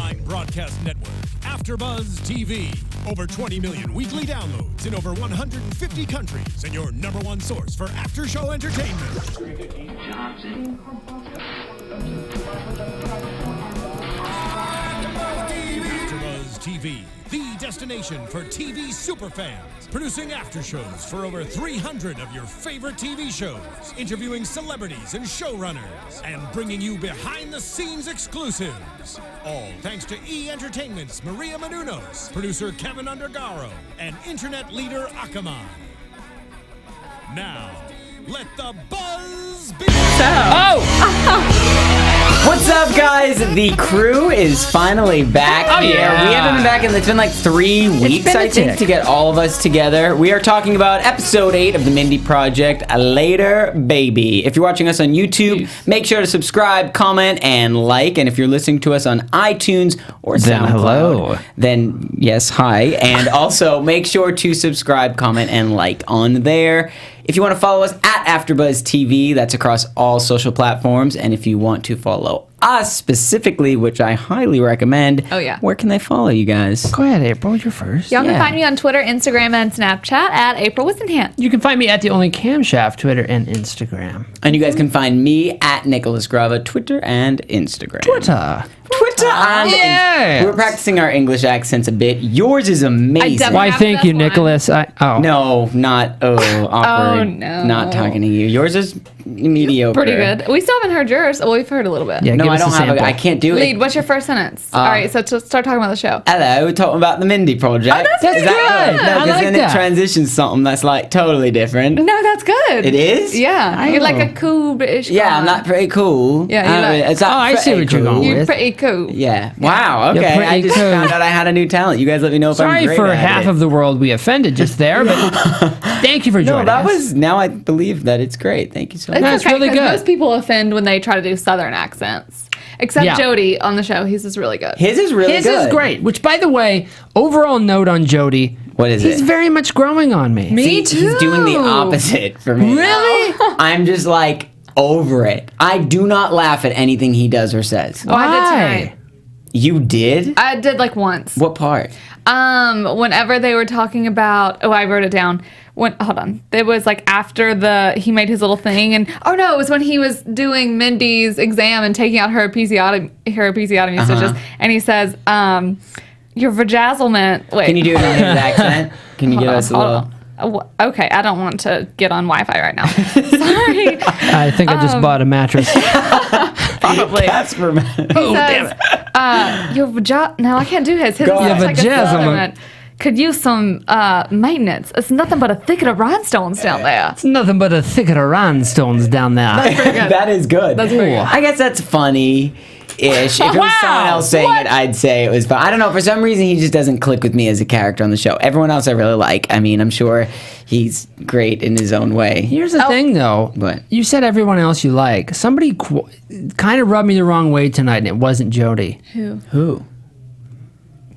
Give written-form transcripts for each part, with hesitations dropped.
online broadcast network, AFTERBUZZ TV. Over 20 million weekly downloads in over 150 countries, and your #1 source for after-show entertainment. AFTERBUZZ TV, the destination for TV superfans. Producing after-shows for over 300 of your favorite TV shows. Interviewing celebrities and showrunners. And bringing you behind-the-scenes exclusives. All thanks to E! Entertainment's Maria Menounos, producer Kevin Undergaro, and internet leader Akamai. Now, let the buzz begin! What's up, guys? The crew is finally back here. We haven't been back it's been like 3 weeks, I think, to get all of us together. We are talking about episode 8 of the Mindy Project, Later Baby. If you're watching us on YouTube, make sure to subscribe, comment, and like. And if you're listening to us on iTunes or SoundCloud, then yes, hi. And also make sure to subscribe, comment, and like on there. If you want to follow us at AFTERBUZZ TV, that's across all social platforms. And if you want to follow us specifically, which I highly recommend, where can they follow you guys? Go ahead, April. You're first. Y'all can find me on Twitter, Instagram, and Snapchat at April Whisenhant. You can find me at The Only Camshaft, Twitter and Instagram. And you guys can find me at Nicholas Grava, Twitter and Instagram. Twitter. We're practicing our English accents a bit. Yours is amazing. Why, thank you, Nicholas. No, not awkward. Oh, no. Not talking to you. Yours is mediocre. Pretty good. We still haven't heard yours. Well, we've heard a little bit. Yeah, no, I don't have I can't do it. Lead, what's your first sentence? All right, so start talking about the show. Hello, we're talking about the Mindy Project. Oh, that's pretty is that good. No, because then that. it transitions something that's like totally different. No, that's good. It is? Yeah. You're like a cool British guy. Yeah, I'm not pretty cool. Yeah, it's not I see what you're going You're with. pretty cool. Yeah. Wow, You're okay. pretty I just cool. found out I had a new talent. You guys let me know if I'm Sorry great for at half it. of the world we offended just there, but thank you for joining No, that us. was, now I believe that it's great. Thank you so much. It's That's really good. Most people offend when they try to do Southern accents. Except Jody on the show. His is really good. His is really His good. is great, which, by the way, overall note on Jody. What is He's it? very much growing on me. Me too. He's doing the opposite for me. Really? I'm just like over it. I do not laugh at anything he does or says. Oh, I did tonight. You did? I did like once. What part? Whenever they were talking about, I wrote it down. Hold on. It was like after he made his little thing, and it was when he was doing Mindy's exam and taking out her episiotomy stitches, and he says, your vajazzlement. Wait. Can you do it in his accent? Can you give us a little? Okay, I don't want to get on Wi-Fi right now. Sorry. I think I just bought a mattress. Probably. That's for me. He says, your no, I can't do his. His is ahead. like a Vajazzlement. southern. Could use some maintenance. It's nothing but a thicket of rhinestones down there. It's nothing but a thicket of rhinestones down there. That is good. That's pretty good. I guess that's funny. Ish. If it was someone else saying it, I'd say it was fun. I don't know. For some reason, he just doesn't click with me as a character on the show. Everyone else I really like. I mean, I'm sure he's great in his own way. Here's the thing, though. What? You said everyone else you like. Somebody kind of rubbed me the wrong way tonight, and it wasn't Jody. Who?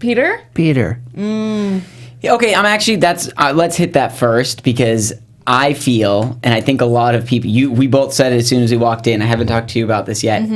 Peter? Peter. Okay, I'm actually, let's hit that first, because I feel, and I think a lot of people, we both said it as soon as we walked in. I haven't talked to you about this yet.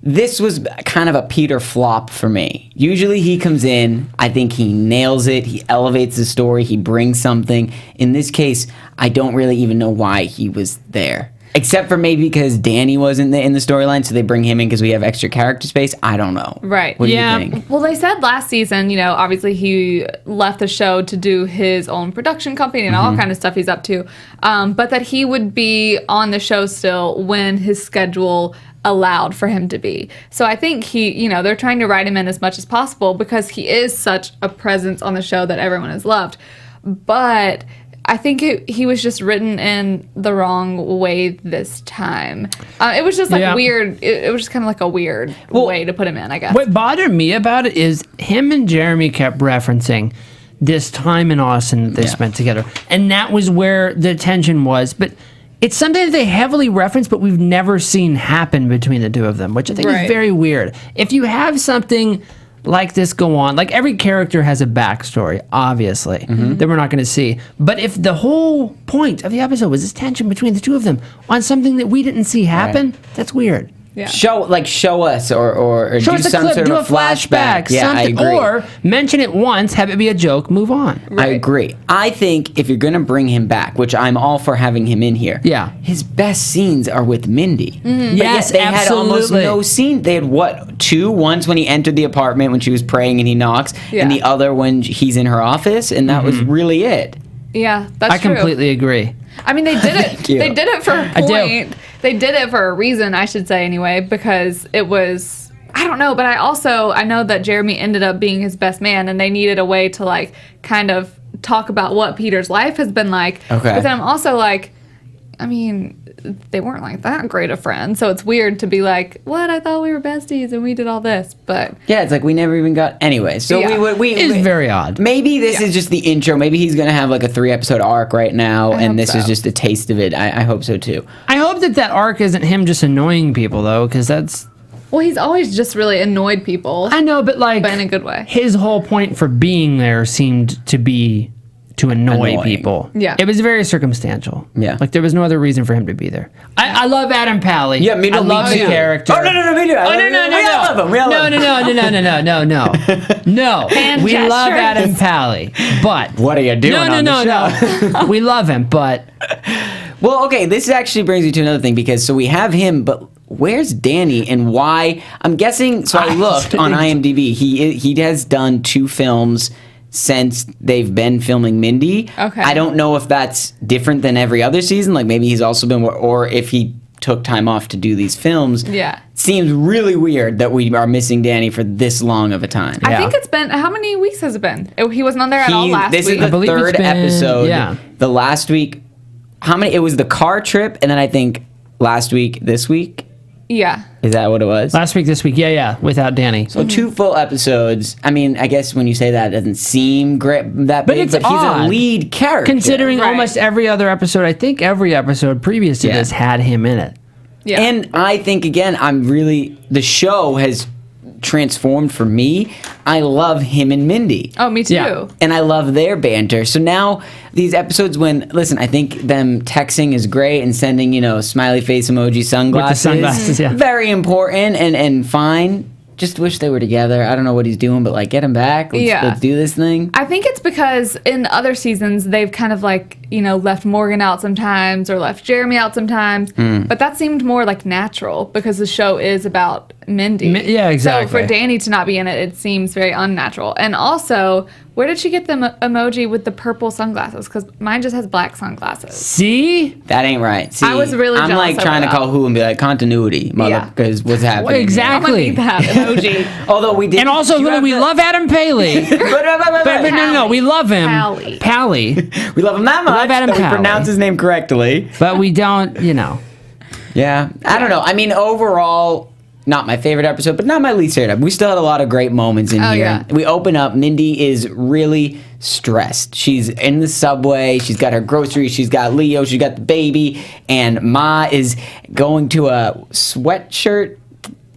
This was kind of a Peter flop for me. Usually he comes in, I think he nails it, he elevates the story, he brings something. In this case, I don't really even know why he was there. Except for maybe because Danny wasn't in the storyline, so they bring him in because we have extra character space. I don't know. Right. What do you think? Well, they said last season, obviously he left the show to do his own production company and all kind of stuff he's up to, but that he would be on the show still when his schedule allowed for him to be. So I think they're trying to write him in as much as possible because he is such a presence on the show that everyone has loved. But I think he was just written in the wrong way this time. It was just like weird. It was just kind of like a weird way to put him in, I guess. What bothered me about it is him and Jeremy kept referencing this time in Austin that they spent together. And that was where the tension was. But it's something that they heavily reference, but we've never seen happen between the two of them, which I think is very weird. If you have something like this go on, like every character has a backstory, obviously, that we're not going to see. But if the whole point of the episode was this tension between the two of them on something that we didn't see happen, that's weird. Show us or Show do us a some clip, sort do a of a flashback. Yeah, I something, agree. or mention it once, have it be a joke, move on. I agree. I think if you're going to bring him back, which I'm all for having him in here, his best scenes are with Mindy. But Yes, yet they had almost absolutely. no scene. They had what, 2? Once when he entered the apartment when she was praying and he knocks, and the other when he's in her office, and that was really it. Yeah, that's true. I completely agree. I mean, they did it. They did it for a point. They did it for a reason, I should say, anyway, because it was. I don't know, but I know that Jeremy ended up being his best man, and they needed a way to like kind of talk about what Peter's life has been like. Okay. But then I'm also like, I mean, they weren't like that great of friends, so it's weird to be like, what? I thought we were besties and we did all this, but yeah, it's like we never even got anyway. So It's very odd. Maybe this is just the intro. Maybe he's gonna have like a 3-episode arc right now, and this is just a taste of it. I hope so too. I hope that arc isn't him just annoying people though, because that's. Well, he's always just really annoyed people. I know, but in a good way. His whole point for being there seemed to be to annoy people. Yeah. It was very circumstantial. Yeah. Like there was no other reason for him to be there. I love Adam Pally. Yeah, me too. I love the character. Oh no, me too. No. love him. We all love him. No. Hand We love gestures. Adam Pally. But What are you doing on the show? no. We love him, but Well, okay, this actually brings me to another thing because so we have him, but where's Danny and why? I'm guessing. So I looked on IMDb. He has done 2 films since they've been filming Mindy. Okay. I don't know if that's different than every other season. Like maybe he's also been, or if he took time off to do these films. Yeah. Seems really weird that we are missing Danny for this long of a time. I think it's been, how many weeks has it been? He wasn't on there at all last This week. is the believe it's 3rd been- episode. yeah. The last week, how many? It was the car trip, and then I think last week, this week. Yeah. Is that what it was? last week, this week, without Danny. So 2 full episodes. I mean, I guess when you say that, it doesn't seem great that But big, it's but he's odd, a lead character. Considering Right. almost every other episode, I think every episode previous to this had him in it. Yeah. And I think again, the show has transformed for me. I love him and Mindy. Oh, me too. Yeah. And I love their banter. So now these episodes listen, I think them texting is great and sending, smiley face emoji sunglasses. sunglasses, yeah. Very important and fine. Just wish they were together. I don't know what he's doing, but get him back. Let's do this thing. I think it's because in other seasons they've kind of left Morgan out sometimes or left Jeremy out sometimes, but that seemed more natural because the show is about Mindy. Yeah, exactly. So for Danny to not be in it, it seems very unnatural. And also, where did she get the emoji with the purple sunglasses? Because mine just has black sunglasses. See? That ain't right. See, I was really I'm jealous trying to over that. call who and be like, continuity, mother, Yeah. because what's happening? Well, exactly. I'm gonna need that emoji. Although we did. And also, we love Adam Paley. But no, we love him. Pally. We love him that much love Adam that we Pally. pronounce his name correctly. But we don't, Yeah. I don't know. I mean, overall, not my favorite episode, but not my least favorite. We still had a lot of great moments in here. Yeah. We open up. Mindy is really stressed. She's in the subway. She's got her groceries. She's got Leo. She's got the baby. And Ma is going to a sweatshirt.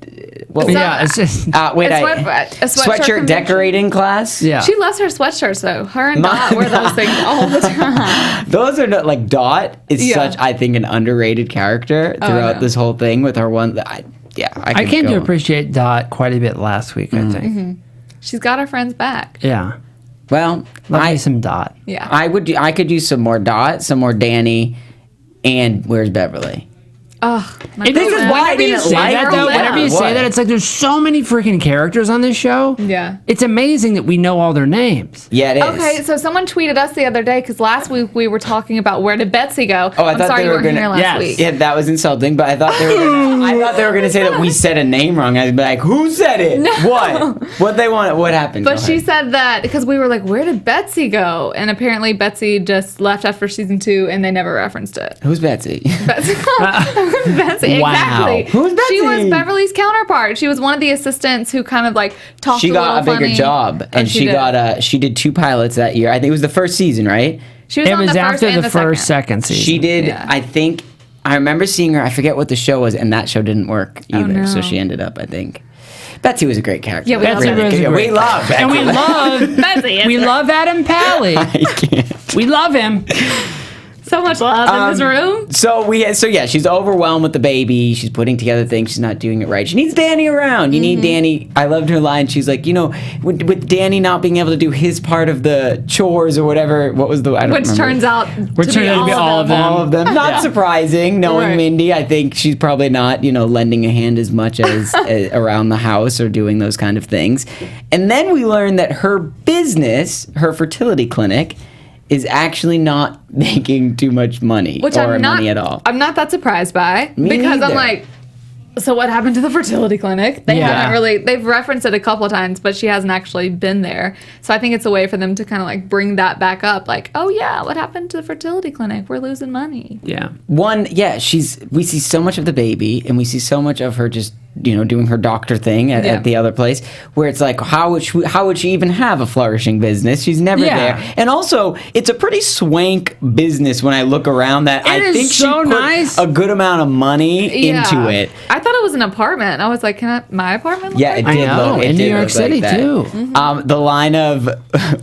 it's just. A sweatshirt convention. Decorating class. Yeah. She loves her sweatshirts though. Her and Dot wear those things all the time. Those are not Dot is Yeah. such, I think, an underrated character throughout yeah. this whole thing with her one. I came to appreciate Dot quite a bit last week, I think. She's got her friends back. Yeah. Well, Love me some Dot. Yeah. I could use some more Dot, some more Danny, and where's Beverly? This is why I didn't like her. Whenever you say that, it's there's so many freaking characters on this show. Yeah. It's amazing that we know all their names. Yeah, it is. Okay, so someone tweeted us the other day because last week we were talking about where did Betsy go. Oh, I I'm thought sorry they you were weren't gonna. here last week. Yeah, that was insulting. But I thought they were. Gonna say that we said a name wrong. I'd be like, "Who said it? No. What? What they want? What happened?" But Go she ahead. said that because we were like, where did Betsy go? And apparently Betsy just left after season 2 and they never referenced it. "Who's Betsy?" Betsy. Betsy. Wow. Exactly. Who's Betsy? She was Beverly's counterpart. She was one of the assistants who kind of talked She a got a little bigger funny. job, and she she did. got she did 2 pilots that year. I think it was the first season, right? She was It on was the first after and the first, second season. She did. Yeah. I think I remember seeing her. I forget what the show was, and that show didn't work either. So no. she ended up, I think. Betsy was a great character. Yeah, we love Betsy Betsy. was We great. love Betsy. And we love Betsy. we love Adam Pally. I can't. We love him. So much love in this room. So yeah, she's overwhelmed with the baby. She's putting together things. She's not doing it right. She needs Danny around. You need Danny. I loved her line. She's like, with Danny not being able to do his part of the chores or whatever. What was the? I don't Which remember. turns out to be all of them. All of them. Not surprising. Knowing Mindy, I think she's probably not, lending a hand as much as around the house or doing those kind of things. And then we learn that her business, her fertility clinic, is actually not making too much money money at all. I'm not that surprised by Me because neither. I'm like, so what happened to the fertility clinic? They haven't really, they've referenced it a couple of times, but she hasn't actually been there. So I think it's a way for them to kind of like bring that back up. Like, oh yeah, what happened to the fertility clinic? We're losing money. Yeah. We see so much of the baby and we see so much of her just, doing her doctor thing at the other place where it's like, how would she even have a flourishing business? She's never there. And also, it's a pretty swank business when I look around that I think she put a good amount of money into it. I thought it was an apartment. I was like, my apartment look like it did look in New York City like too. The line of,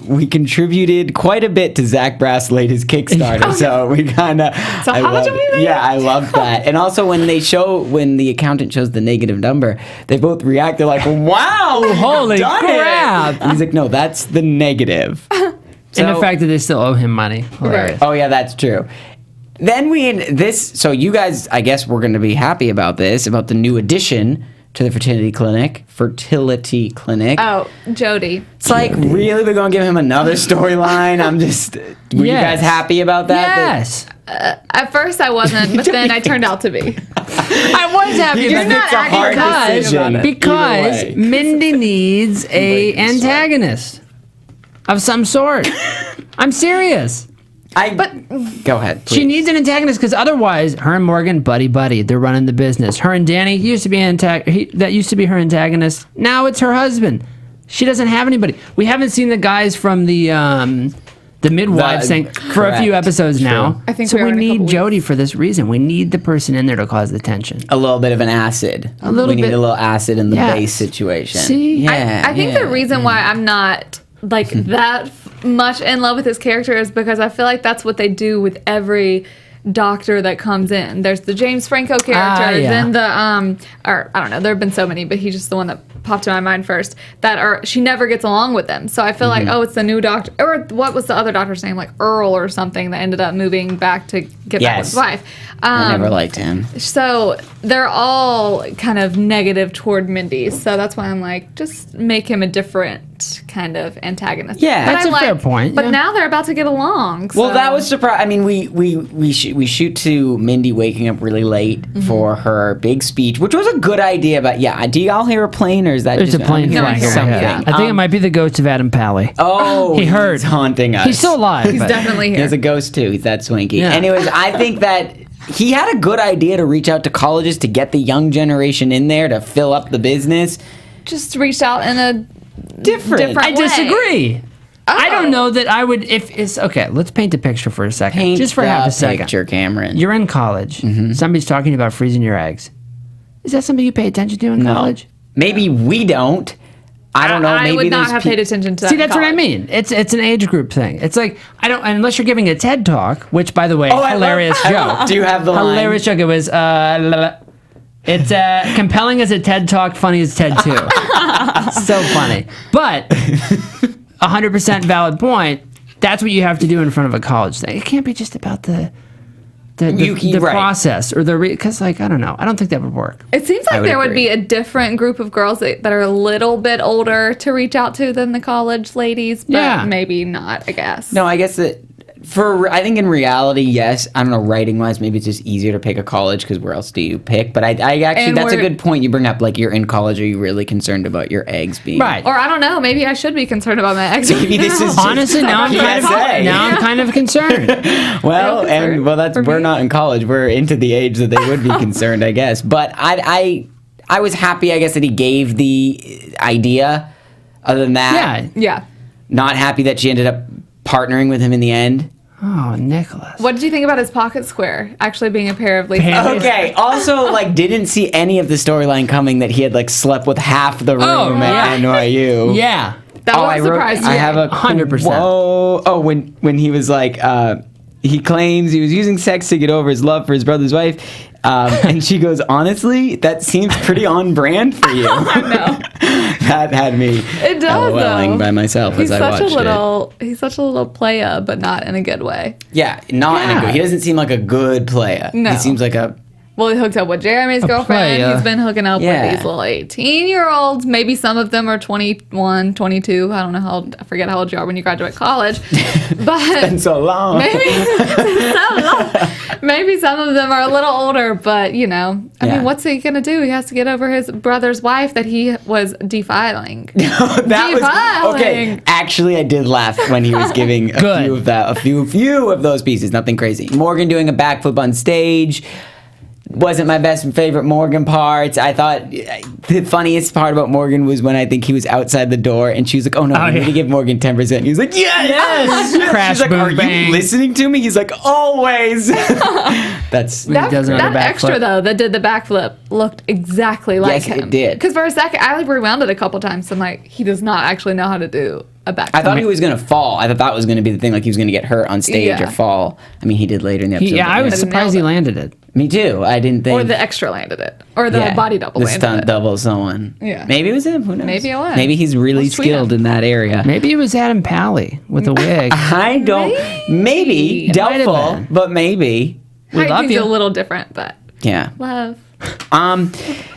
we contributed quite a bit to Zach Brass' latest Kickstarter, so we kind of... So how much have we made? Yeah, I love that. And also when the accountant shows the negative number, they both react. They're like, wow, holy crap. He's like, no, that's the negative. And the fact that they still owe him money. Hilarious. Oh, yeah, that's true. Then so you guys, I guess we're going to be happy about this, about the new addition to the fertility clinic. Oh, Jody. It's like, really? We're going to give him another storyline? Were you guys happy about that? Yes. At first I wasn't, but then I turned out to be. I was happy about it because Mindy needs a antagonist of some sort. I'm serious. Go ahead, please. She needs an antagonist because otherwise, her and Morgan, buddy, they're running the business. Her and Danny used to be that used to be her antagonist. Now it's her husband. She doesn't have anybody. We haven't seen the guys from the midwives thing for a few episodes now. I think so. We need Jody for this reason. We need the person in there to cause the tension. A little bit of an acid. We need a little acid in the base situation. See, I think the reason why I'm not like that much in love with his character is because I feel like that's what they do with every doctor that comes in. There's the James Franco character, then or I don't know, there have been so many, but he's just the one that popped to my mind first, she never gets along with them. So I feel like, it's the new doctor, or what was the other doctor's name, like Earl or something, that ended up moving back to get back with his wife. I never liked him. So they're all kind of negative toward Mindy. So that's why I'm like, just make him a different kind of antagonist. Yeah, that's a fair point. But now they're about to get along. So. Well, that was surprising. I mean, we shoot to Mindy waking up really late for her big speech, which was a good idea. But do y'all hear a plane, or is that there's just a plane flying overhead? I think it might be the ghost of Adam Pally. Oh, he heard. He's haunting us. He's still alive. He's definitely here. He has a ghost too. He's that swanky. Yeah. Anyways, I think that he had a good idea to reach out to colleges to get the young generation in there to fill up the business. Just reached out in a different way. I disagree. I don't know that I would. If it's okay, let's paint a picture for a second. Just for half a second. Picture, Cameron. You're in college. Somebody's talking about freezing your eggs. Is that something you pay attention to in college? Maybe we don't. I don't know. Maybe I would not have paid attention to that. See, that's what I mean. It's an age group thing. It's like, I don't, unless you're giving a TED talk, which, by the way, hilarious joke. Do you have the line? Hilarious joke. It was, it's compelling as a TED talk, funny as TED 2. So funny. But 100% valid point. That's what you have to do in front of a college thing. It can't be just about the process or because I don't know. I don't think that would work. It seems like there would be a different group of girls that are a little bit older to reach out to than the college ladies, but maybe not, I guess. No, I guess that I think in reality, yes. I don't know, writing wise, maybe it's just easier to pick a college because where else do you pick? But I actually, that's a good point you bring up. Like, you're in college, are you really concerned about your eggs being right? Or I don't know, maybe I should be concerned about my eggs. Maybe this is honestly now I'm kind of concerned. We're not in college. We're into the age that they would be concerned, I guess. But I was happy, I guess, that he gave the idea. Other than that, not happy that she ended up partnering with him in the end. Oh, Nicholas. What did you think about his pocket square actually being a pair of laces? Okay, also, didn't see any of the storyline coming that he had, slept with half the room at NYU. Yeah. That was surprising. I have 100%. Whoa. Oh, when he was like, he claims he was using sex to get over his love for his brother's wife. And she goes, honestly, that seems pretty on brand for you. I know. That had me It does, LOLing by myself as I watched it. He's such a little playa, but not in a good way. Yeah, not in a good. He doesn't seem like a good player. No. He seems like a. Well, he hooked up with Jeremy's girlfriend. playa. He's been hooking up with these little 18-year-olds. Maybe some of them are 21, 22. I don't know how old, I forget how old you are when you graduate college. But It's been so long. maybe some of them are a little older, but I mean, what's he going to do? He has to get over his brother's wife that he was defiling. Okay. Actually, I did laugh when he was giving a few of those pieces. Nothing crazy. Morgan doing a backflip on stage. Wasn't my best and favorite Morgan parts. I thought the funniest part about Morgan was when I think he was outside the door and she was like, oh no, we need to give Morgan 10%. He was like, yes! Crash, She's like, boom, are bang. you listening to me? He's like, always. That extra, though, that did the backflip looked exactly like him. Yes, it did. Because for a second, I rewound it a couple times. I'm like, he does not actually know how to do a backflip. I thought he was going to fall. I thought that was going to be the thing, like he was going to get hurt on stage or fall. I mean, he did later in the episode. I was surprised he landed it. Me too. I didn't think. Or the extra landed it. Or the body double landed it. The stunt double, someone. Yeah. Maybe it was him. Who knows? Maybe it was. Maybe he's really skilled in that area. Maybe it was Adam Pally with a wig. I don't. Maybe. Doubtful, but maybe. We love He's you. a little different, but Yeah. love.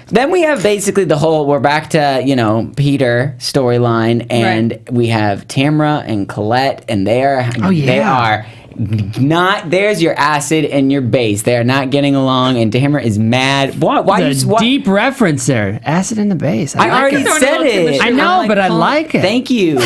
Then we have basically the whole, we're back to, Peter storyline, and we have Tamra and Colette, and they are not, there's your acid and your base. They are not getting along, and Tamra is mad. Why? Deep reference there. Acid in the base. I already said it. I know, but I like it. Thank you.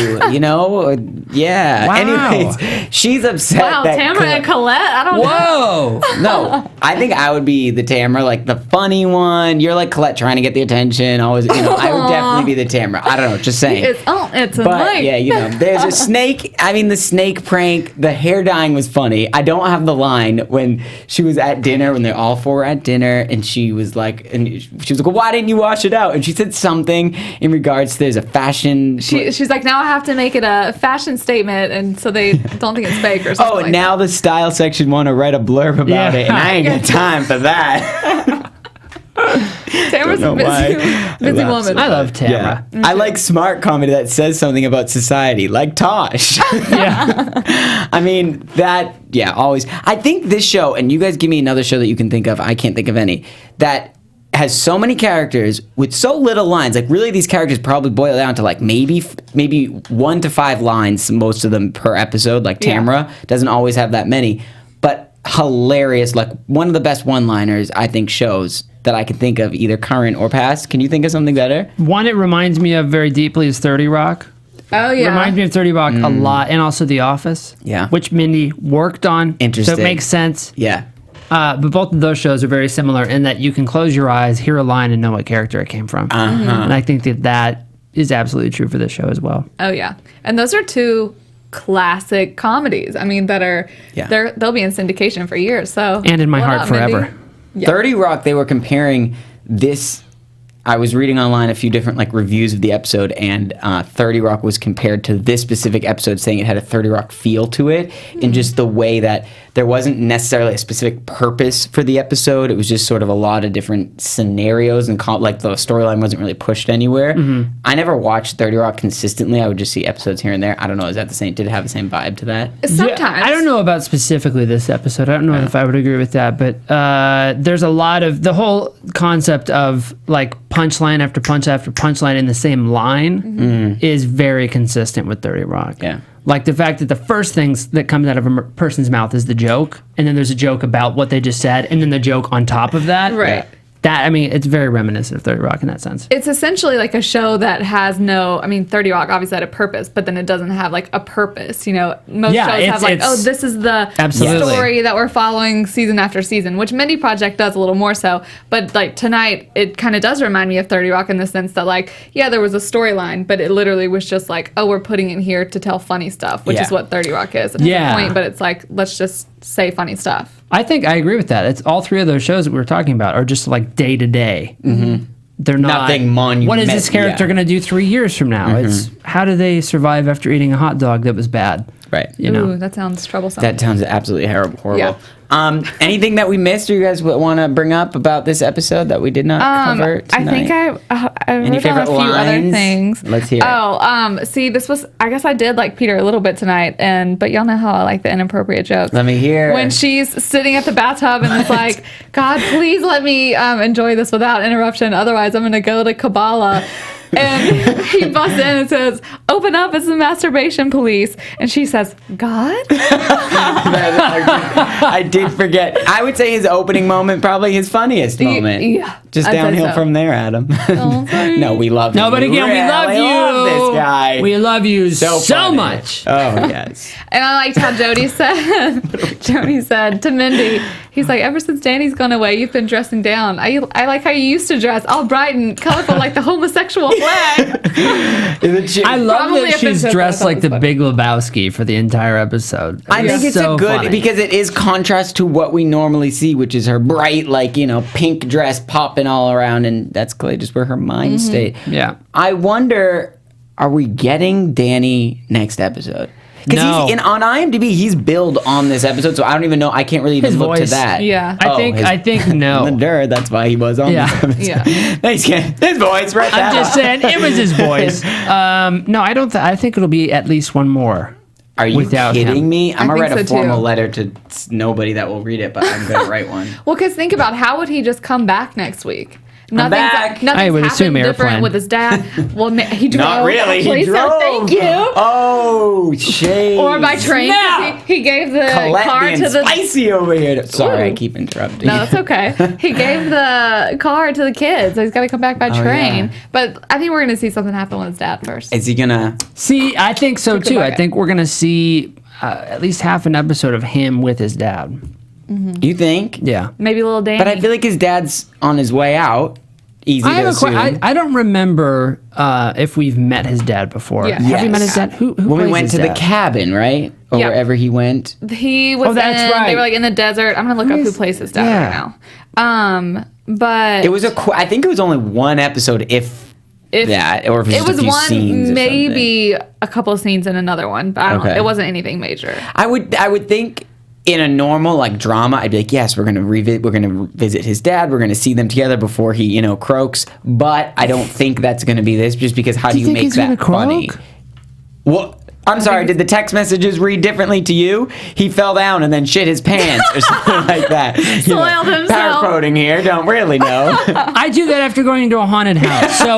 Yeah. Wow. Anyways, she's upset. Wow, that Tamra and Colette? I don't know. Whoa. No, I think I would be the Tamra, like the funny one. You're like Colette trying to get the attention. Always, I would definitely be the Tamra. I don't know, just saying. It's a But night. yeah, there's a snake. I mean, the snake prank, the hair dyeing was funny. I don't have the line when she was at dinner, when they all four were at dinner, and she was like, well, why didn't you wash it out? And she said something in regards to there's a fashion. She's like, now I have to make it a fashion statement, and so they don't think it's fake or something. Oh, like now that. the style section want to write a blurb about it, and I ain't got time for that. Tamra's a busy woman. I love Tamra. Yeah. I like smart comedy that says something about society, like Tosh. Yeah. I mean, always. I think this show, and you guys give me another show that you can think of, I can't think of any, that has so many characters with so little lines. Like, really, these characters probably boil down to like maybe 1 to 5 lines, most of them per episode. Like Tamra doesn't always have that many, but hilarious. Like, one of the best one-liners, I think, shows that I can think of, either current or past. Can you think of something better? One it reminds me of very deeply is 30 Rock. Oh, yeah. Reminds me of 30 Rock a lot, and also The Office. Yeah. Which Mindy worked on. Interesting. So it makes sense. Yeah. But both of those shows are very similar in that you can close your eyes, hear a line, and know what character it came from. And I think that is absolutely true for this show as well. Oh, yeah. And those are two classic comedies. I mean, that are, they'll be in syndication for years. So And in my heart forever. Mindy? Yeah. 30 Rock, they were comparing this. I was reading online a few different reviews of the episode, and 30 Rock was compared to this specific episode, saying it had a 30 Rock feel to it, in just the way that there wasn't necessarily a specific purpose for the episode. It was just sort of a lot of different scenarios, and the storyline wasn't really pushed anywhere. I never watched 30 Rock consistently. I would just see episodes here and there. I don't know, did it have the same vibe to that? Sometimes. Yeah, I don't know about specifically this episode. I don't know if I would agree with that, but there's a lot of the whole concept of punchline after punchline in the same line is very consistent with 30 Rock. Yeah. Like the fact that the first things that comes out of a person's mouth is the joke, and then there's a joke about what they just said, and then the joke on top of that. Right. It's very reminiscent of 30 Rock in that sense. It's essentially like a show that has 30 Rock obviously had a purpose, but then it doesn't have a purpose. Most shows have this is the story that we're following season after season, which Mindy Project does a little more so. But tonight, it kind of does remind me of 30 Rock in the sense that there was a storyline, but it literally was just we're putting it here to tell funny stuff, which is what 30 Rock is. It has a point, but it's let's just say funny stuff. I think I agree with that. It's all three of those shows that we were talking about are just day to day. They're not nothing monumental. What is this character going to do 3 years from now? It's how do they survive after eating a hot dog that was bad? Right. You know. Ooh, that sounds troublesome. That sounds absolutely horrible. Yeah. Anything that we missed or you guys want to bring up about this episode that we did not cover tonight? I think I Any wrote down favorite a few other lines? things. Let's hear it. Oh, see, this was, I guess I did like Peter a little bit tonight, but y'all know how I like the inappropriate jokes. Let me hear. When she's sitting at the bathtub and it's like, God, please let me enjoy this without interruption. Otherwise, I'm going to go to Kabbalah. And he busts in and says, "Open up, it's the masturbation police." And she says, "God?" I did forget. I would say his opening moment, probably his funniest moment. Yeah. Just I'd say downhill so. from there, Adam. Oh, sorry. No, we love him. No, but again, we love you. love this guy. We love you so funny. much. Oh, yes. And I liked how Jody said to Mindy, he's like, "Ever since Danny's gone away, you've been dressing down. I like how you used to dress, all bright and colorful like the homosexual flag." I love Probably that she's offensive, dressed but I like thought the it was Big Lebowski for the entire episode. I think it's so a good funny. because it is contrast to what we normally see, which is her bright, pink dress popping all around, and that's clearly just where her mind state. Yeah. I wonder, are we getting Danny next episode? Because No. on IMDb, he's billed on this episode, so I don't even know. I can't really even His look to voice. that. Yeah. I think no. That's why he was on Yeah. this episode. Yeah. Thanks, Ken. His voice, right? I'm just saying it was his voice. No, I don't. I think it'll be at least one more. Are you without kidding him. me? I'm I gonna write think a so, formal too. letter to nobody that will read it, but I'm gonna write one. Well, because think about, how would he just come back next week? back. Nothing's I would assume happened different airplane. with his dad. Well, he drove. Not really. He Actually, so drove. thank you. Oh, shade. Or by train. 'cause Snap. He gave the Colette car being to the. spicy over here. Sorry, I Ooh. keep interrupting. No, that's okay. He gave the car to the kids, so he's got to come back by train. yeah. But I think we're going to see something happen with his dad first. Is he gonna? See, I think so too. I bucket. think we're gonna see at least half an episode of him with his dad. You think? Yeah. Maybe little Danny. But I feel like his dad's on his way out. Easy I to have a assume. I don't remember if we've met his dad before. Yeah. Have you met Yes. his dad? Who when we plays went his to the dad? cabin, right? Or Yeah. wherever he went. He was Oh, that's in, right. they were like in the desert. I'm going to look up who is- plays his dad yeah. right now. But It was I think it was only one episode, if that, or if it was it just was a few scenes one, or maybe a couple of scenes in another one, but I don't, Okay. it wasn't anything major. I would think in a normal drama, I'd be like, yes, we're gonna visit his dad. We're gonna see them together before he croaks. But I don't think that's gonna be this, just because how do you think make he's gonna that funny? croak? Well, I'm sorry. Did the text messages read differently to you? He fell down and then shit his pants or something like that. Soiled himself. Power quoting here. Don't really know. I do that after going into a haunted house, so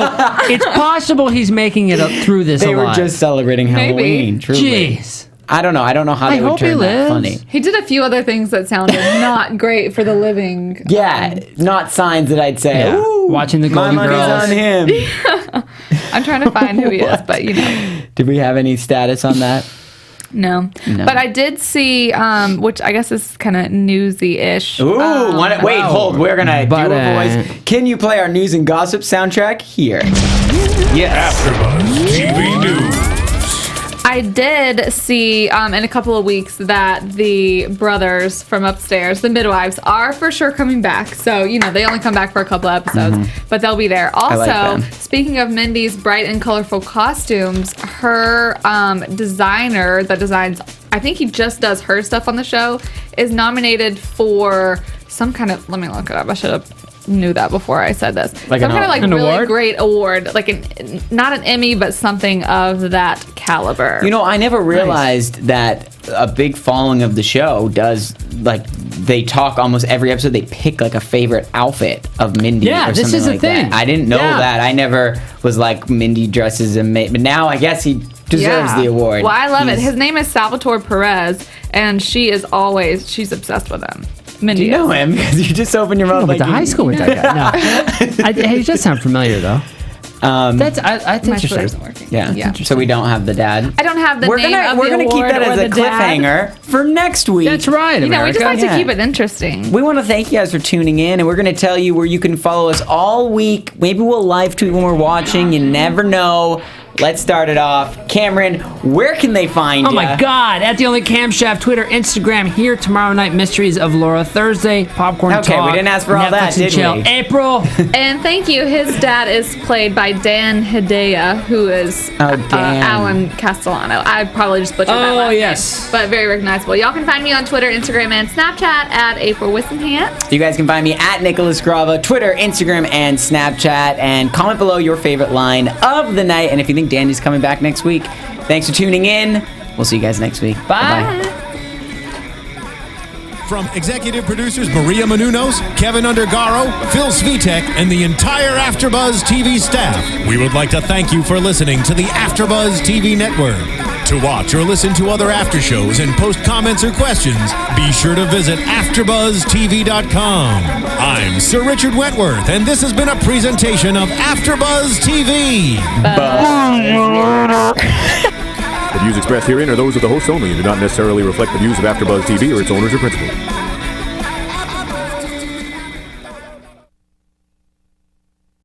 it's possible he's making it up through this. They were alive. just celebrating Maybe. Halloween. Truly. Jeez. I don't know. I don't know how I they would hope he turn that lives. funny. He did a few other things that sounded not great for the living. Yeah, not signs that I'd say. Yeah. Ooh, Watching the my Golden money's Girls. on him. I'm trying to find who he is, What? but Did we have any status on that? no. But I did see, which I guess is kind of newsy-ish. Ooh, wait, wow. hold. We're gonna do But, a voice. Can you play our news and gossip soundtrack here? Yes. AfterBuzz TV News. I did see in a couple of weeks that the brothers from upstairs, the midwives, are for sure coming back. So, they only come back for a couple of episodes, but they'll be there. Also, like them. speaking of Mindy's bright and colorful costumes, her designer that designs, I think he just does her stuff on the show, is nominated for some kind of, let me look it up. I should have knew that before I said this. Like some kind of an really award? great award, like not an Emmy, but something of that caliber. I never realized that a big following of the show does, they talk almost every episode. They pick a favorite outfit of Mindy. Yeah, or this something is a like thing. That. I didn't know Yeah. that. I never was like Mindy dresses amazing, but now I guess he deserves the award. Well, I love it. He's- His name is Salvatore Perez, and she's obsessed with him. Mindy Do you know is. him? Because you just opened your I mouth went like to high school with that guy. No, he does sound familiar though. That's My Twitter interesting. isn't working. Yeah. So we don't have the dad. I don't have the We're name gonna of we're the gonna keep award that or as a the dad. cliffhanger for next week. That's right, We America. just like Yeah. to keep it interesting. We want to thank you guys for tuning in, and we're going to tell you where you can follow us all week. Maybe we'll live tweet when we're watching. You never know. let's start it off. Cameron, where can they find you? Oh my God! At The Only Cam Chef, Twitter, Instagram. Here tomorrow night, Mysteries of Laura. Thursday, Popcorn Talk. Okay, we didn't ask for all that, did we? April. And thank you. His dad is played by Dan Hedaya, who is Alan Castellano. I probably just butchered that last yes. name, but very recognizable. Y'all can find me on Twitter, Instagram, and Snapchat at April Whisenhant. You guys can find me at Nicholas Grava, Twitter, Instagram, and Snapchat. And comment below your favorite line of the night. And if you think Danny's coming back next week, thanks for tuning in. We'll see you guys next week. Bye. Bye-bye. From executive producers Maria Menounos, Kevin Undergaro, Phil Svitek, and the entire AfterBuzz TV staff, we would like to thank you for listening to the AfterBuzz TV network. To watch or listen to other after shows and post comments or questions, be sure to visit AfterBuzzTV.com. I'm Sir Richard Wentworth, and this has been a presentation of AfterBuzz TV. The views expressed herein are those of the hosts only and do not necessarily reflect the views of AfterBuzz TV or its owners or principals.